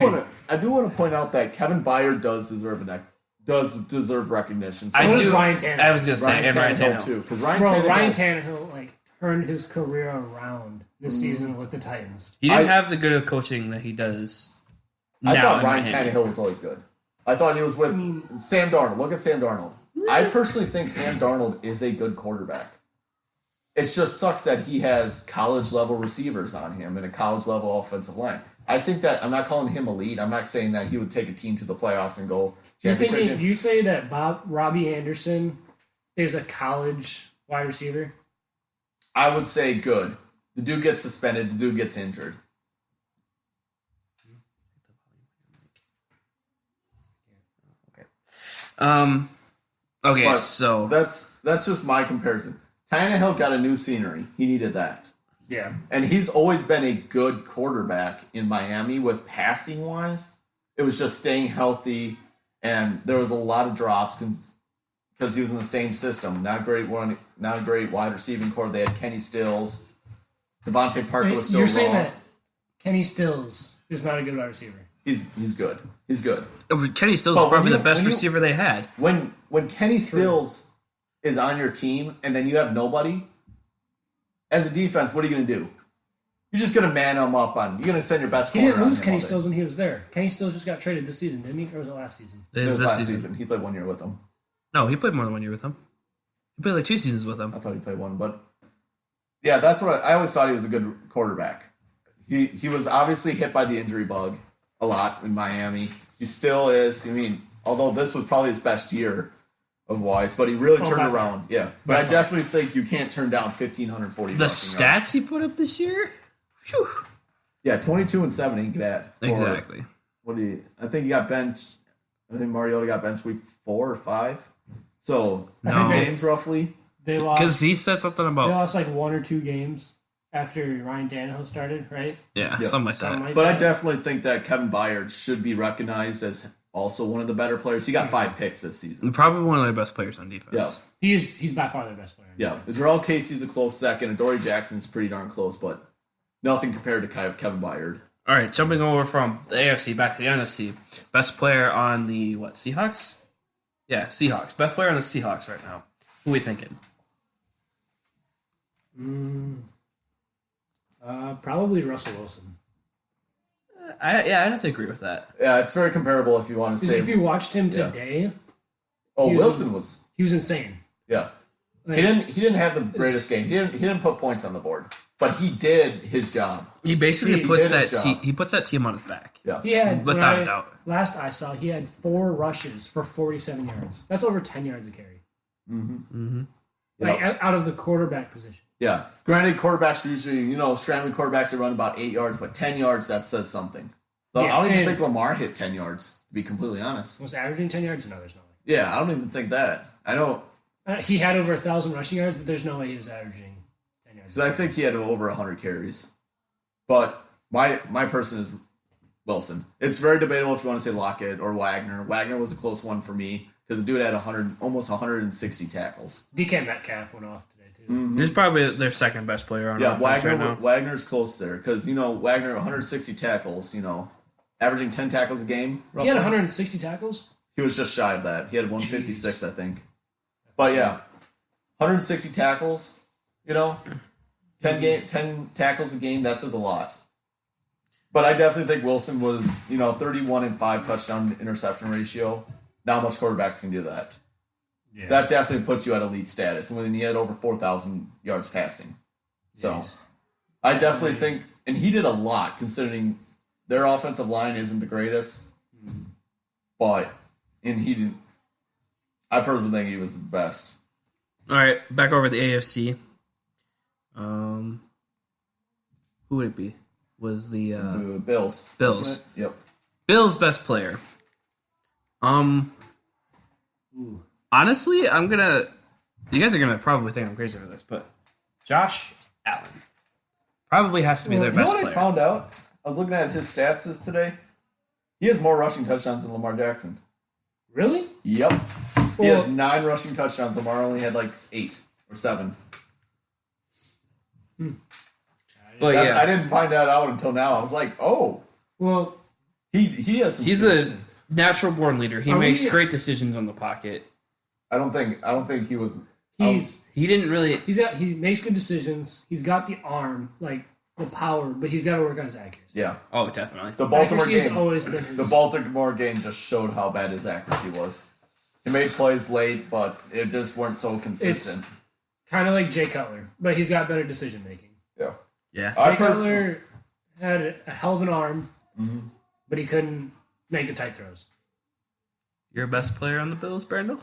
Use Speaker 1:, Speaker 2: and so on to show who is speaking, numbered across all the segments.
Speaker 1: I do want to point out that Kevin Byard does deserve recognition.
Speaker 2: I do.
Speaker 3: Ryan Tannehill.
Speaker 2: I was gonna say
Speaker 1: Ryan
Speaker 2: Ryan
Speaker 1: Tannehill
Speaker 2: Tannehill
Speaker 1: too, because
Speaker 3: Ryan Tannehill turned his career around this season with the Titans.
Speaker 2: He didn't have the good of coaching that he does now.
Speaker 1: I thought Ryan Tannehill was always good. I thought he was with Sam Darnold. Look at Sam Darnold. I personally think Sam Darnold is a good quarterback. It just sucks that he has college-level receivers on him and a college-level offensive line. I think that I'm not calling him elite. I'm not saying that he would take a team to the playoffs and go championship.
Speaker 3: You say that Robbie Anderson is a college wide receiver?
Speaker 1: I would say good. The dude gets suspended. The dude gets injured.
Speaker 2: Okay,
Speaker 1: but
Speaker 2: so
Speaker 1: that's just my comparison. Tannehill got a new scenery. He needed that.
Speaker 3: Yeah.
Speaker 1: And he's always been a good quarterback in Miami with passing wise. It was just staying healthy, and there was a lot of drops because he was in the same system. Not a great wide receiving core. They had Kenny Stills. Devontae Parker was still
Speaker 3: You're
Speaker 1: raw.
Speaker 3: saying that Kenny Stills is not a good wide receiver.
Speaker 1: He's good. He's good.
Speaker 2: Kenny Stills is probably the best receiver they had.
Speaker 1: When Kenny Stills is on your team and then you have nobody, as a defense, what are you going to do? You're just going to man him up on. You're going to send your best corner.
Speaker 3: He didn't lose Kenny Stills when he was there. Kenny Stills just got traded this season, didn't he? Or was it last season?
Speaker 1: It was last season. He played 1 year with them.
Speaker 2: No, he played more than 1 year with them. He played like 2 seasons with them.
Speaker 1: I thought he played one, but yeah, that's what I always thought he was a good quarterback. He was obviously hit by the injury bug a lot in Miami. He still is. I mean, although this was probably his best year of Wise, but he really turned around. Yeah, but I definitely think you can't turn down 1,540.
Speaker 2: The stats he put up this year? Whew.
Speaker 1: Yeah, 22-7 ain't bad.
Speaker 2: Exactly.
Speaker 1: I think he got benched. I think Mariota got benched week 4 or 5. So 2 games roughly.
Speaker 3: They lost
Speaker 2: because he said something about.
Speaker 3: They lost like 1 or 2 games after Ryan Tannehill started, right?
Speaker 2: Yeah, something like that.
Speaker 1: But I definitely think that Kevin Byard should be recognized as also one of the better players. He got 5 picks this season.
Speaker 2: Probably one of their best players on defense.
Speaker 1: Yeah.
Speaker 3: He's by far their best player.
Speaker 1: Yeah. Jarrell Casey's a close second, and Dory Jackson's pretty darn close, but nothing compared to Kevin Byard.
Speaker 2: All right, jumping over from the AFC back to the NFC. Best player on the, Seahawks? Yeah, Seahawks. Best player on the Seahawks right now. Who are we thinking?
Speaker 3: Probably Russell Wilson.
Speaker 2: I'd have to agree with that.
Speaker 1: Yeah, it's very comparable if you want to say.
Speaker 3: If you watched him today,
Speaker 1: Wilson was
Speaker 3: insane.
Speaker 1: Yeah, he didn't have the greatest game. He didn't put points on the board, but he did his job.
Speaker 2: He basically puts that team on his back.
Speaker 1: Yeah,
Speaker 3: he had
Speaker 2: without a doubt.
Speaker 3: Last I saw, he had 4 rushes for 47 yards. That's over 10 yards a carry.
Speaker 2: Mm-hmm.
Speaker 3: Like out of the quarterback position.
Speaker 1: Yeah. Granted, quarterbacks are usually, scrambling quarterbacks that run about 8 yards, but 10 yards, that says something. I don't even think Lamar hit 10 yards, to be completely honest.
Speaker 3: Was averaging 10 yards? No, there's no way.
Speaker 1: Yeah, I don't even think that. I know.
Speaker 3: He had over 1,000 rushing yards, but there's no way he was averaging 10 yards.
Speaker 1: So I think he had over 100 carries. But my person is Wilson. It's very debatable if you want to say Lockett or Wagner. Wagner was a close one for me because the dude had almost 160 tackles.
Speaker 3: DK Metcalf went off today, too.
Speaker 2: Mm-hmm. He's probably their second best player on offense right now.
Speaker 1: Wagner's close there because, Wagner, 160 tackles, averaging 10 tackles a game. Roughly.
Speaker 3: He had 160 tackles?
Speaker 1: He was just shy of that. He had 156, I think. But, yeah, 160 tackles, 10 tackles a game, that says a lot. But I definitely think Wilson was, 31-5 touchdown interception ratio. Not much quarterbacks can do that. Yeah. That definitely puts you at elite status. And when he had over 4,000 yards passing. So I definitely think, and he did a lot considering their offensive line isn't the greatest. But, I personally think he was the best.
Speaker 2: All right, back over the AFC. Who would it be? Was the
Speaker 1: Bills.
Speaker 2: Bills.
Speaker 1: Yep.
Speaker 2: Bills' best player. Honestly, you guys are gonna probably think I'm crazy for this, but Josh Allen probably has to be their best player.
Speaker 1: I found out? I was looking at his stats today. He has more rushing touchdowns than Lamar Jackson.
Speaker 3: Really?
Speaker 1: Yep. He has 9 rushing touchdowns. Lamar only had 8 or 7.
Speaker 2: But
Speaker 1: I didn't find that out until now. I was like, oh.
Speaker 3: Well,
Speaker 1: He has some
Speaker 2: He's a natural born leader. He makes great decisions on the pocket.
Speaker 1: I don't think he was.
Speaker 2: He didn't really.
Speaker 3: He makes good decisions. He's got the arm, like the power, but he's got to work on his accuracy.
Speaker 1: Yeah.
Speaker 2: Oh, definitely.
Speaker 1: The Baltimore game.
Speaker 3: Always been
Speaker 1: the Baltimore game just showed how bad his accuracy was. He made plays late, but it just weren't so consistent.
Speaker 3: It's kind of like Jay Cutler, but he's got better decision making.
Speaker 1: Yeah.
Speaker 2: Yeah.
Speaker 3: Jay Cutler had a hell of an arm, but he couldn't make the tight throws.
Speaker 2: Your best player on the Bills, Brandel?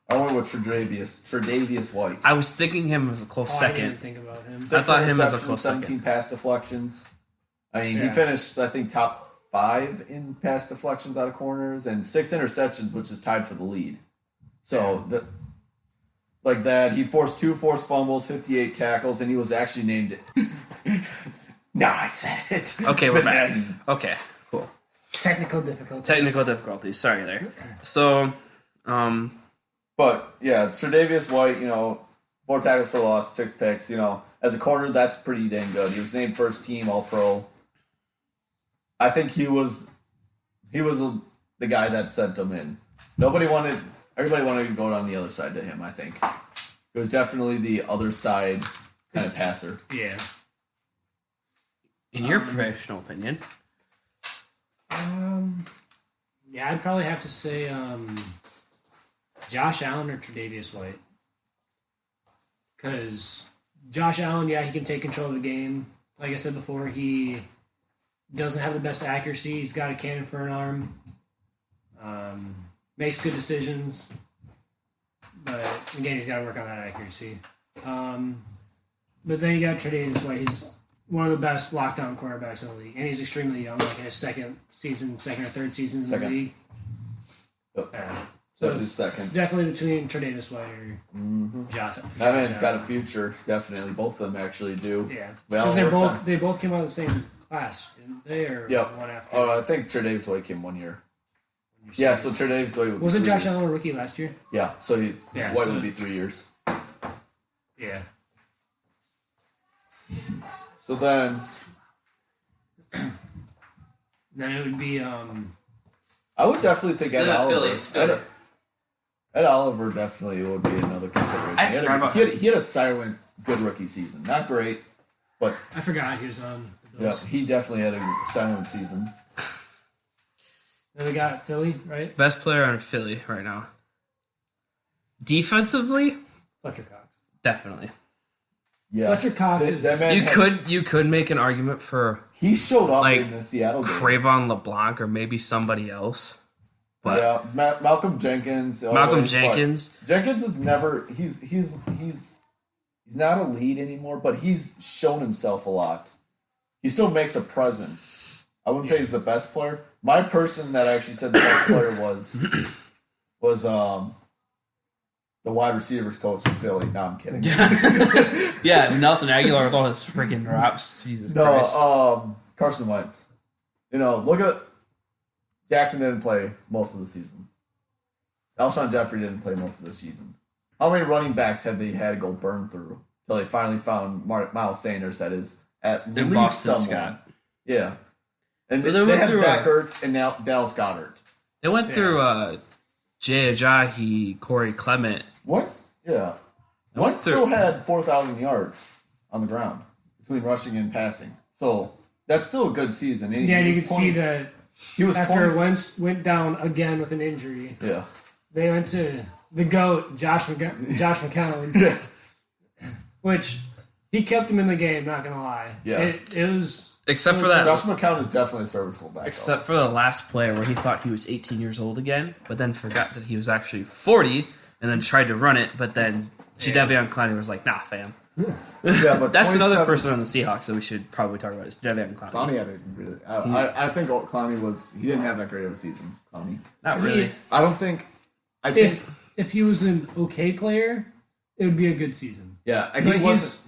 Speaker 1: I went with Tre'Davious White.
Speaker 2: I was thinking him as a close second.
Speaker 3: I didn't think about him.
Speaker 2: I thought him as a close
Speaker 1: 17
Speaker 2: second.
Speaker 1: pass deflections. I mean, he finished, I think, top 5 in pass deflections out of corners and 6 interceptions, which is tied for the lead. So, like that, he forced 2 forced fumbles, 58 tackles, and he was actually named it. No, I said it.
Speaker 2: Okay, we're back. Okay, cool.
Speaker 3: Technical
Speaker 2: difficulties. Sorry there. So,
Speaker 1: But, yeah, Tre'Davious White, 4 tackles for loss, 6 picks, as a corner, that's pretty dang good. He was named first team All-Pro. I think he was the guy that sent him in. Everybody wanted to go down the other side to him, I think. It was definitely the other side kind of passer.
Speaker 3: Yeah.
Speaker 2: in your professional opinion?
Speaker 3: Yeah, I'd probably have to say Josh Allen or Tre'Davious White. Because Josh Allen, yeah, he can take control of the game. Like I said before, he doesn't have the best accuracy. He's got a cannon for an arm. Makes good decisions. But, again, he's got to work on that accuracy. But then you got Tre'Davious White. He's one of the best lockdown quarterbacks in the league. And he's extremely young, like in his second or third season in the league.
Speaker 1: Yep.
Speaker 3: So
Speaker 1: it's second.
Speaker 3: It's definitely between Tre'Davious White or Josh.
Speaker 1: That man's got a future, definitely. Both of them actually do.
Speaker 3: Yeah.
Speaker 1: Well,
Speaker 3: Because they both came out of the same class, didn't they? Or one after?
Speaker 1: I think Tre'Davious White came 1 year. Yeah, so Tre'Davious White would
Speaker 3: Wasn't
Speaker 1: be
Speaker 3: Josh
Speaker 1: 3 years.
Speaker 3: Allen a rookie last year?
Speaker 1: Yeah, so White would be 3 years.
Speaker 3: Yeah.
Speaker 1: So then
Speaker 3: it would be
Speaker 1: I would definitely think Ed Oliver. Ed Oliver definitely would be another consideration. He had a silent, good rookie season. Not great, but
Speaker 3: I forgot he was on the
Speaker 1: yeah,
Speaker 3: Bills.
Speaker 1: he definitely had a silent season.
Speaker 3: Then we got Philly, right?
Speaker 2: Best player on Philly right now. Defensively,
Speaker 3: Fletcher Cox.
Speaker 2: definitely.
Speaker 1: Yeah,
Speaker 3: Fletcher Cox is...
Speaker 1: that man
Speaker 2: You could make an argument for
Speaker 1: he showed up
Speaker 2: like
Speaker 1: in the Seattle game.
Speaker 2: Cravon LeBlanc or maybe somebody else. But
Speaker 1: yeah, Malcolm Jenkins. Jenkins is never. He's not a lead anymore, but he's shown himself a lot. He still makes a presence. I wouldn't say he's the best player. My person that actually said the best player was the wide receivers coach in Philly. No, I'm kidding.
Speaker 2: yeah, Nelson Aguilar with all his freaking drops. Jesus Christ.
Speaker 1: Carson Wentz. Look at Jackson didn't play most of the season. Alshon Jeffrey didn't play most of the season. How many running backs had they had to go burn through until they finally found Miles Sanders that is at least
Speaker 2: Boston
Speaker 1: someone?
Speaker 2: Scott.
Speaker 1: Yeah. And
Speaker 2: Well,
Speaker 1: they have Zach Ertz and now Dallas Goedert.
Speaker 2: They went through Jay Ajayi, Corey Clement.
Speaker 1: Wentz still had 4,000 yards on the ground between rushing and passing. So that's still a good season.
Speaker 3: And you could see that
Speaker 1: he was
Speaker 3: after Wentz went down again with an injury.
Speaker 1: Yeah.
Speaker 3: They went to the GOAT, Josh McCown, which he kept him in the game, not going to lie.
Speaker 1: Yeah.
Speaker 3: It was...
Speaker 2: Except for that.
Speaker 1: Josh McCown is definitely a serviceable back.
Speaker 2: Except for the last play where he thought he was 18 years old again, but then forgot that he was actually 40, and then tried to run it, but then Jadeveon Clowney was like, nah, fam.
Speaker 1: Yeah, but
Speaker 2: that's another person on the Seahawks that we should probably talk about is Jadeveon Clowney.
Speaker 1: Clowney had a really... I think Clowney was... He didn't have that great of a season, Clowney.
Speaker 2: Not really.
Speaker 1: I don't think...
Speaker 3: If he was an okay player, it would be a good season.
Speaker 1: Yeah,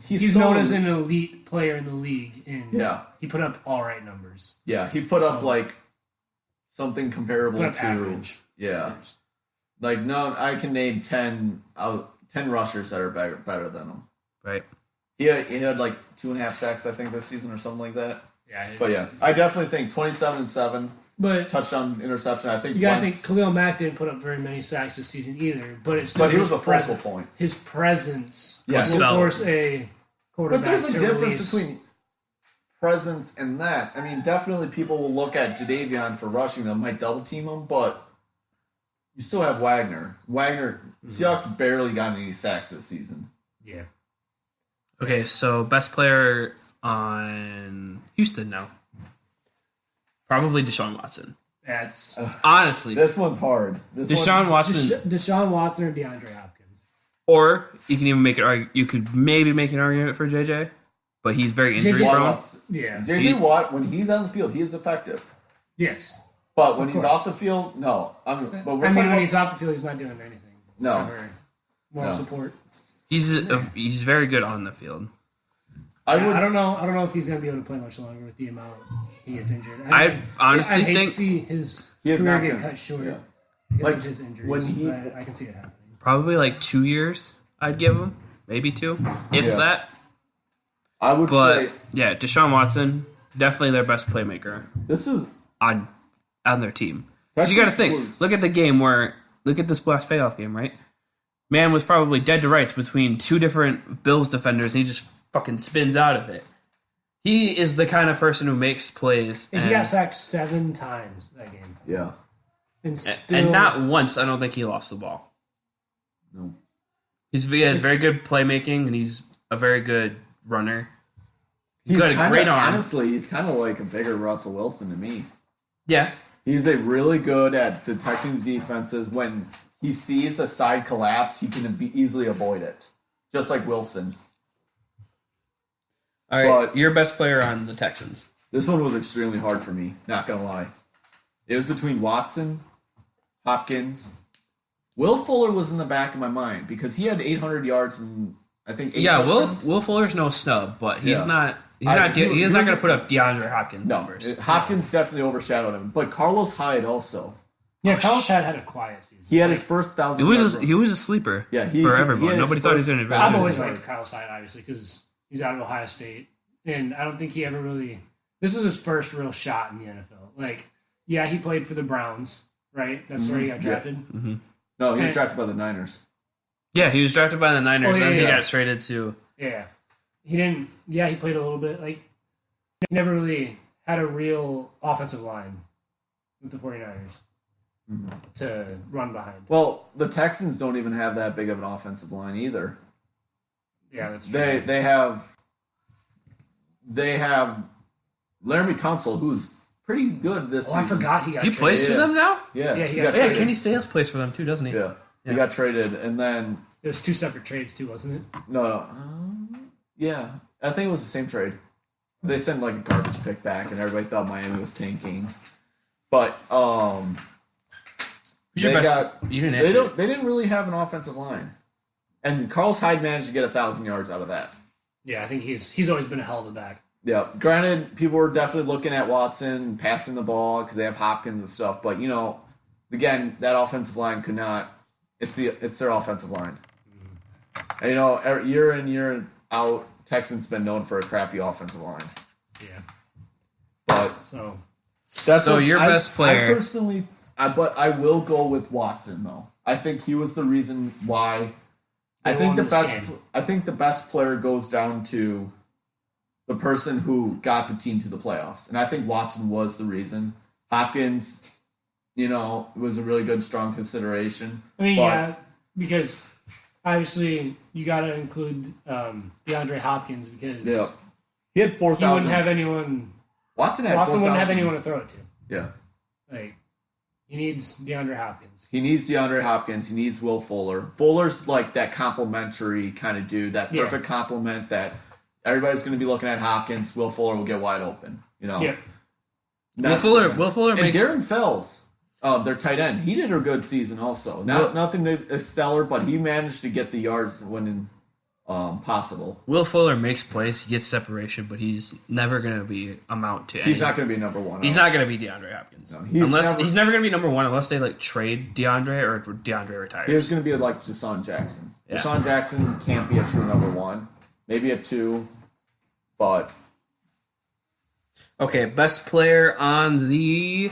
Speaker 3: he's known as an elite player in the league, and he put up all right numbers.
Speaker 1: Yeah, he put up like something comparable to
Speaker 3: average.
Speaker 1: Yeah, like no, I can name 10 rushers that are better than him.
Speaker 2: Right.
Speaker 1: He had like 2.5 sacks, I think, this season or something like that.
Speaker 3: Yeah.
Speaker 1: But yeah, I definitely think 27-7
Speaker 3: But
Speaker 1: touchdown interception. I think
Speaker 3: you gotta think Khalil Mack didn't put up very many sacks this season either. But it's still
Speaker 1: he was a focal point.
Speaker 3: His presence
Speaker 1: Yeah.
Speaker 3: will force a quarterback.
Speaker 1: But there's a
Speaker 3: to
Speaker 1: difference
Speaker 3: release.
Speaker 1: between presence and that. I mean, definitely people will look at Jadeveon for rushing them, might double team him, but you still have Wagner. Seahawks barely got any sacks this season.
Speaker 3: Yeah.
Speaker 2: Okay, so best player on Houston now. Probably Deshaun Watson.
Speaker 3: That's
Speaker 2: Honestly.
Speaker 1: This one's hard.
Speaker 2: Deshaun Watson.
Speaker 3: Deshaun Watson or DeAndre Hopkins.
Speaker 2: Or you can even make it. You could maybe make an argument for JJ, but he's very injury prone.
Speaker 3: Yeah.
Speaker 1: JJ Watt, when he's on the field, he is effective.
Speaker 3: Yes.
Speaker 1: But when he's off the field, no.
Speaker 3: When he's off the field, he's not doing anything.
Speaker 1: No.
Speaker 3: Moral support.
Speaker 2: He's very good on the field.
Speaker 3: I don't know if he's going to be able to play much longer with the amount he gets injured.
Speaker 2: I honestly
Speaker 3: hate
Speaker 2: think
Speaker 3: to see his career get cut short.
Speaker 1: Yeah.
Speaker 3: Like his injuries, but I can see it happening.
Speaker 2: probably like 2 years. I'd give him maybe 2, if that.
Speaker 1: I would say,
Speaker 2: yeah, Deshaun Watson definitely their best playmaker.
Speaker 1: This is
Speaker 2: on their team. Because you got to think. Look at the game look at this last playoff game, right? Man was probably dead to rights between 2 different Bills defenders, and he just fucking spins out of it. He is the kind of person who makes plays.
Speaker 3: And he got sacked 7 times that game.
Speaker 1: Yeah.
Speaker 2: And not once, I don't think he lost the ball.
Speaker 1: No.
Speaker 2: He has very good playmaking, and he's a very good runner.
Speaker 1: He's
Speaker 2: got a great arm.
Speaker 1: Honestly, he's kind of like a bigger Russell Wilson to me.
Speaker 2: Yeah.
Speaker 1: He's really good at detecting the defenses. When he sees a side collapse, he can easily avoid it. Just like Wilson.
Speaker 2: All right, your best player on the Texans.
Speaker 1: This one was extremely hard for me, not going to lie. It was between Watson, Hopkins. Will Fuller was in the back of my mind because he had 800 yards and I think 8 touchdowns.
Speaker 2: Will Fuller's no snub, but he's not going to put up DeAndre Hopkins numbers.
Speaker 1: Hopkins definitely overshadowed him, but Carlos Hyde also.
Speaker 3: Yeah, Carlos Hyde had a quiet season.
Speaker 1: He had his first 1,000.
Speaker 2: He was a sleeper.
Speaker 1: Yeah,
Speaker 2: for everyone. Nobody thought he was going to.
Speaker 3: I've always liked Carlos Hyde, obviously, because he's out of Ohio State, and I don't think he ever really. This was his first real shot in the NFL. Like, yeah, he played for the Browns, right? That's where he got drafted.
Speaker 1: Yeah. Mm-hmm. No, he was drafted by the Niners.
Speaker 2: Yeah, he was drafted by the Niners, and he got traded to.
Speaker 3: Yeah, he didn't. Yeah, he played a little bit. Like, he never really had a real offensive line with the 49ers. Mm-hmm. To run behind.
Speaker 1: Well, the Texans don't even have that big of an offensive line either.
Speaker 3: Yeah, that's true.
Speaker 1: They have Laramie Tunsil, who's pretty good this season.
Speaker 3: I forgot he got traded.
Speaker 2: Plays for them now?
Speaker 1: Yeah,
Speaker 3: he got traded.
Speaker 2: Kenny Staley plays for them too, doesn't he?
Speaker 1: Yeah. He got traded, and then
Speaker 3: it was 2 separate trades too, wasn't it?
Speaker 1: No. Yeah, I think it was the same trade. They sent like a garbage pick back, and everybody thought Miami was tanking. But they didn't really have an offensive line, and Carlos Hyde managed to get 1,000 yards out of that.
Speaker 3: Yeah, I think he's always been a hell of a back.
Speaker 1: Yeah, granted, people were definitely looking at Watson passing the ball because they have Hopkins and stuff, but again, that offensive line could not. It's their offensive line, and year in year out, Texans been known for a crappy offensive line.
Speaker 3: Yeah,
Speaker 1: but
Speaker 2: that's your best player.
Speaker 1: I personally. But I will go with Watson though. I think he was the reason why. I think the best player goes down to the person who got the team to the playoffs, and I think Watson was the reason. Hopkins, was a really good, strong consideration.
Speaker 3: I mean, because obviously you got to include DeAndre Hopkins because
Speaker 1: he had 4,000.
Speaker 3: He wouldn't have anyone.
Speaker 1: Watson
Speaker 3: wouldn't have anyone to throw it to.
Speaker 1: Yeah,
Speaker 3: he needs DeAndre Hopkins.
Speaker 1: He needs DeAndre Hopkins. He needs Will Fuller. Fuller's like that complimentary kind of dude, that perfect complement that everybody's going to be looking at Hopkins. Will Fuller will get wide open. Yeah.
Speaker 2: Will Fuller
Speaker 1: and Darren Fells, their tight end, he did a good season also. Nothing stellar, but he managed to get the yards when possible.
Speaker 2: Will Fuller makes plays, he gets separation, but he's never going to amount to anything.
Speaker 1: He's not going to be number one.
Speaker 2: He's not going to be DeAndre Hopkins. No, he's never going to be number one unless they trade DeAndre or DeAndre retires.
Speaker 1: He's going to be like Deshaun Jackson. Yeah. Deshaun Jackson can't be a true number one. Maybe a 2, but
Speaker 2: Okay, best player on the